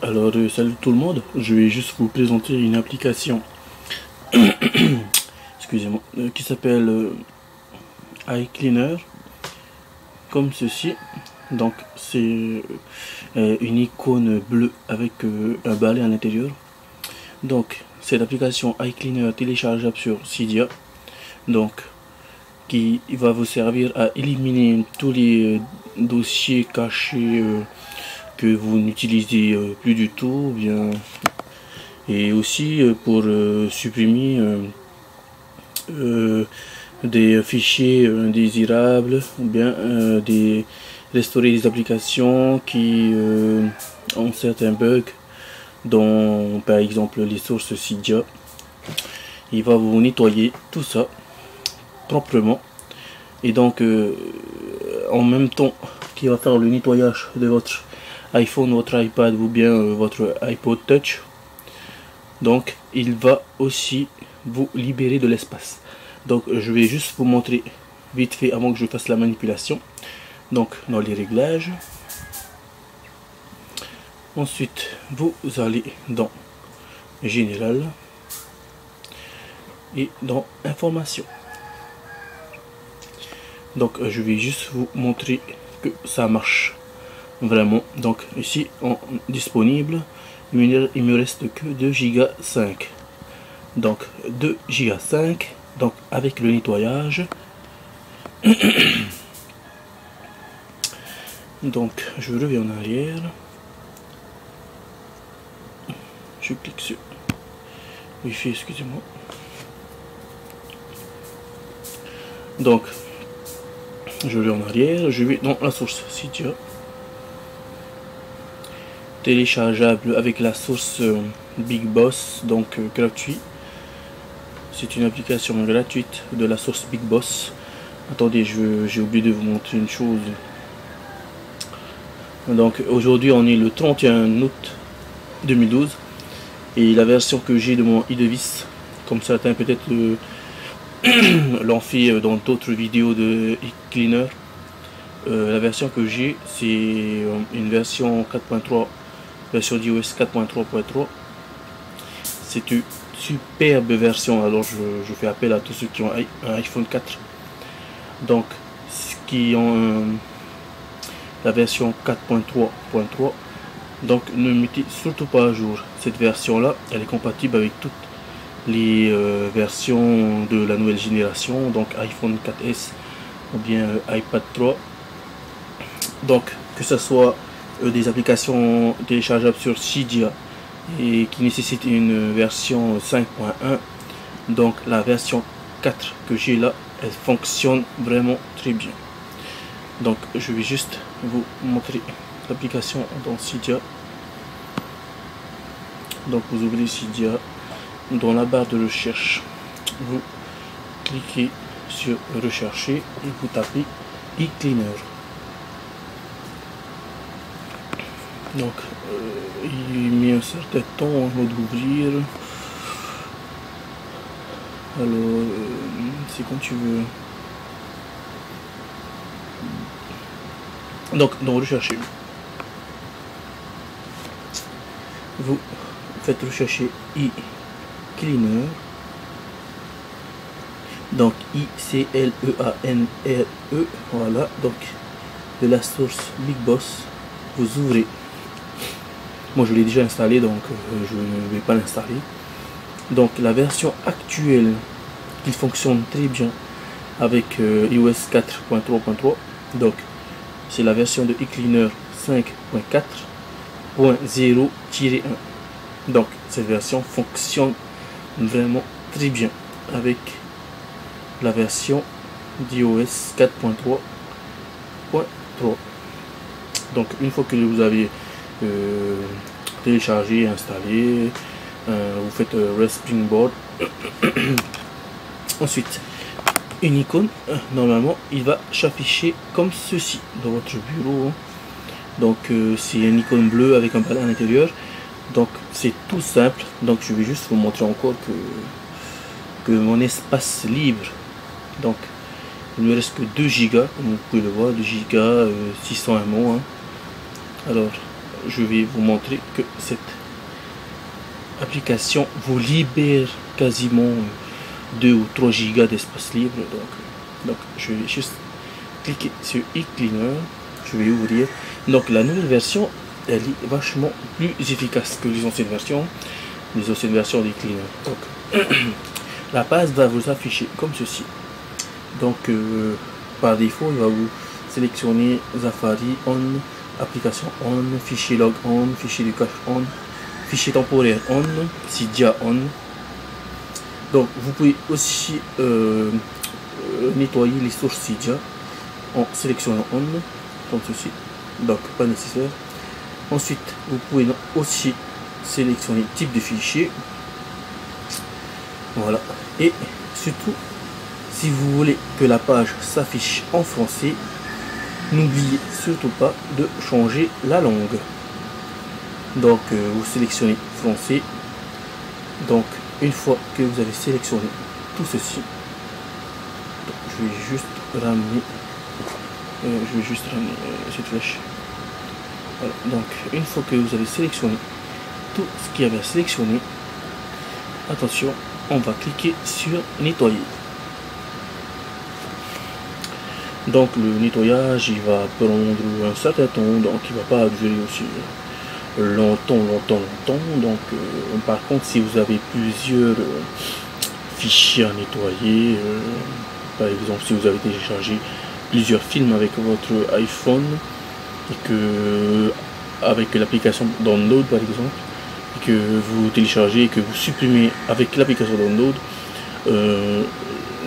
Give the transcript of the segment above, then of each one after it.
Alors salut tout le monde, je vais juste vous présenter une application excusez-moi, qui s'appelle iCleaner, comme ceci. Donc c'est une icône bleue avec un balai à l'intérieur. Donc cette application iCleaner téléchargeable sur Cydia, donc qui va vous servir à éliminer tous les dossiers cachés que vous n'utilisez plus du tout, bien, et aussi pour supprimer des fichiers indésirables, ou bien restaurer des applications qui ont certains bugs, dont par exemple les sources Cydia. Il va vous nettoyer tout ça proprement, et donc en même temps qu'il va faire le nettoyage de votre iPhone, votre iPad ou bien votre iPod Touch, donc il va aussi vous libérer de l'espace. Donc je vais juste vous montrer vite fait avant que je fasse la manipulation. Donc dans les réglages, ensuite vous allez dans Général et dans Information. Donc je vais juste vous montrer que ça marche vraiment. Donc ici en disponible, il me reste que 2 Go 5. Donc 2 Go 5, donc avec le nettoyage. Donc je reviens en arrière, je clique sur Wi-Fi, excusez-moi. Donc je vais en arrière, je vais dans la source Cydia, téléchargeable avec la source Big Boss, donc gratuit. C'est une application gratuite de la source Big Boss. Attendez, j'ai oublié de vous montrer une chose. Donc aujourd'hui on est le 31 août 2012 et la version que j'ai de mon iDevice, comme certains peut-être l'ont fait dans d'autres vidéos de iCleaner, la version que j'ai c'est une version 4.3, version d'iOS 4.3.3. c'est une superbe version. Alors je fais appel à tous ceux qui ont un iPhone 4, donc qui ont la version 4.3.3, donc ne mettez surtout pas à jour cette version là. Elle est compatible avec toutes les versions de la nouvelle génération, donc iPhone 4S ou bien iPad 3. Donc que ce soit des applications téléchargeables sur Cydia et qui nécessitent une version 5.1, donc la version 4 que j'ai là, elle fonctionne vraiment très bien. Donc je vais juste vous montrer l'application dans Cydia. Donc vous ouvrez Cydia, dans la barre de recherche vous cliquez sur rechercher et vous tapez iCleaner. Donc il met un certain temps avant d'ouvrir. Alors c'est quand tu veux. Donc dans rechercher, vous faites rechercher iCleaner, donc ICLEANRE, voilà. Donc de la source Big Boss, vous ouvrez. Moi je l'ai déjà installé, donc je ne vais pas l'installer. Donc la version actuelle qui fonctionne très bien avec iOS 4.3.3, donc c'est la version de iCleaner 5.4.0-1. donc cette version fonctionne vraiment très bien avec la version d'iOS 4.3.3. donc une fois que vous avez téléchargé et installé, vous faites Springboard. Ensuite une icône, normalement il va s'afficher comme ceci dans votre bureau. Donc c'est une icône bleue avec un balai à l'intérieur. Donc c'est tout simple. Donc je vais juste vous montrer encore que mon espace libre, donc il ne me reste que 2 Go, comme vous pouvez le voir, 2 Go 600 MO, hein. Alors je vais vous montrer que cette application vous libère quasiment 2 ou 3 gigas d'espace libre. Donc je vais juste cliquer sur iCleaner, je vais ouvrir. Donc la nouvelle version, elle est vachement plus efficace que les anciennes versions d'iCleaner. Donc la page va vous afficher comme ceci. Donc par défaut, il va vous sélectionner Safari on, application on, fichier log on, fichier de cache on, fichier temporaire on, Cydia on. Donc vous pouvez aussi nettoyer les sources Cydia en sélectionnant on, comme ceci. Donc pas nécessaire. Ensuite vous pouvez aussi sélectionner type de fichier. Voilà. Et surtout, si vous voulez que la page s'affiche en français, n'oubliez surtout pas de changer la langue. Donc vous sélectionnez français. Donc une fois que vous avez sélectionné tout ceci, donc, je vais juste ramener cette flèche. Voilà. Donc une fois que vous avez sélectionné tout ce qu'il y avait à sélectionner, attention, on va cliquer sur nettoyer. Donc le nettoyage il va prendre un certain temps, donc il va pas durer aussi longtemps. Donc par contre, si vous avez plusieurs fichiers à nettoyer, par exemple si vous avez téléchargé plusieurs films avec votre iPhone et que avec l'application Download par exemple, et que vous téléchargez et que vous supprimez avec l'application Download,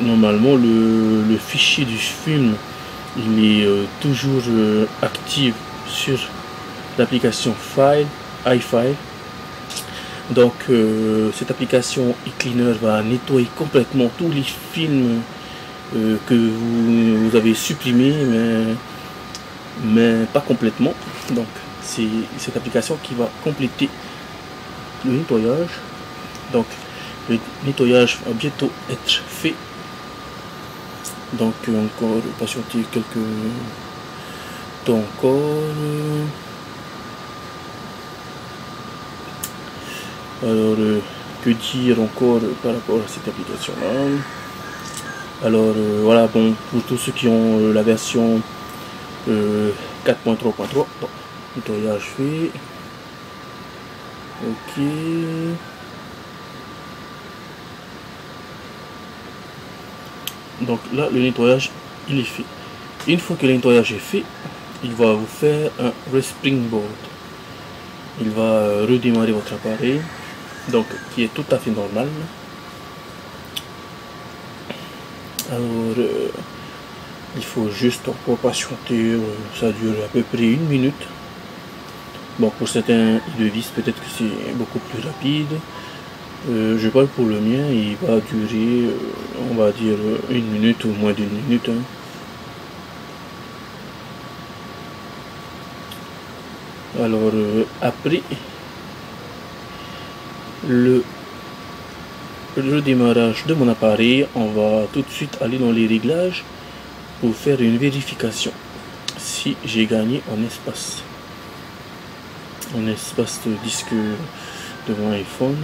normalement le fichier du film il est toujours actif sur l'application iFile. Donc cette application iCleaner va nettoyer complètement tous les films que vous avez supprimés, mais pas complètement. Donc c'est cette application qui va compléter le nettoyage. Donc le nettoyage va bientôt être fait. Donc encore patienter quelques temps encore. Alors que dire encore par rapport à cette application là? Alors voilà, bon, pour tous ceux qui ont la version 4.3.3, nettoyage fait. Ok. Donc là le nettoyage il est fait. Une fois que le nettoyage est fait, il va vous faire un respringboard. Il va redémarrer votre appareil, donc qui est tout à fait normal. Alors il faut juste encore patienter, ça dure à peu près 1 minute. Bon, pour certains iDevice peut-être que c'est beaucoup plus rapide. Je parle pour le mien, il va durer on va dire 1 minute ou moins d'1 minute. Alors après le démarrage de mon appareil, on va tout de suite aller dans les réglages pour faire une vérification si j'ai gagné en espace de disque de mon iPhone.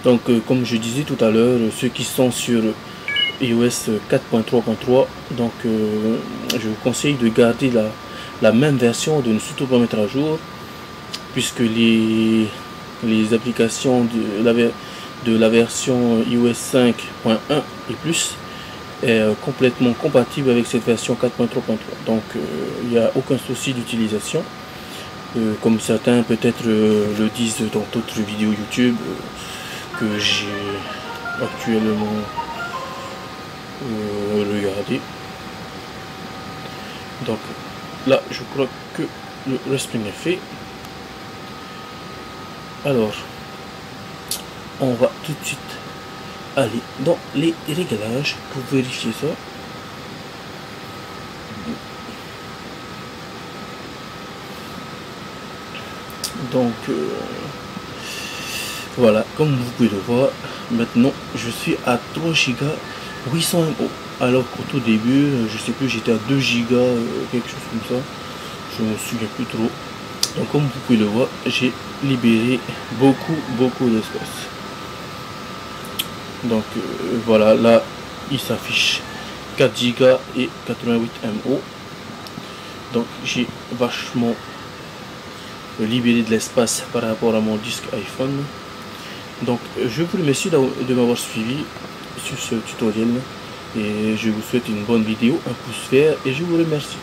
Donc comme je disais tout à l'heure, ceux qui sont sur iOS 4.3.3, donc je vous conseille de garder la même version, de ne surtout pas mettre à jour, puisque les applications de la version iOS 5.1 et plus est complètement compatible avec cette version 4.3.3. Donc il n'y a aucun souci d'utilisation, comme certains peut-être le disent dans d'autres vidéos YouTube que j'ai actuellement regardé. Donc là je crois que le respring est fait. Alors on va tout de suite aller dans les réglages pour vérifier ça. Donc voilà, comme vous pouvez le voir, maintenant je suis à 3 Go 800 MO, alors qu'au tout début je sais plus, j'étais à 2 Go quelque chose comme ça, je me souviens plus trop. Donc comme vous pouvez le voir, j'ai libéré beaucoup d'espace. Donc voilà, là il s'affiche 4 Go et 88 MO. Donc j'ai vachement libéré de l'espace par rapport à mon disque iPhone. Donc je vous remercie de m'avoir suivi sur ce tutoriel et je vous souhaite une bonne vidéo, un pouce vert et je vous remercie.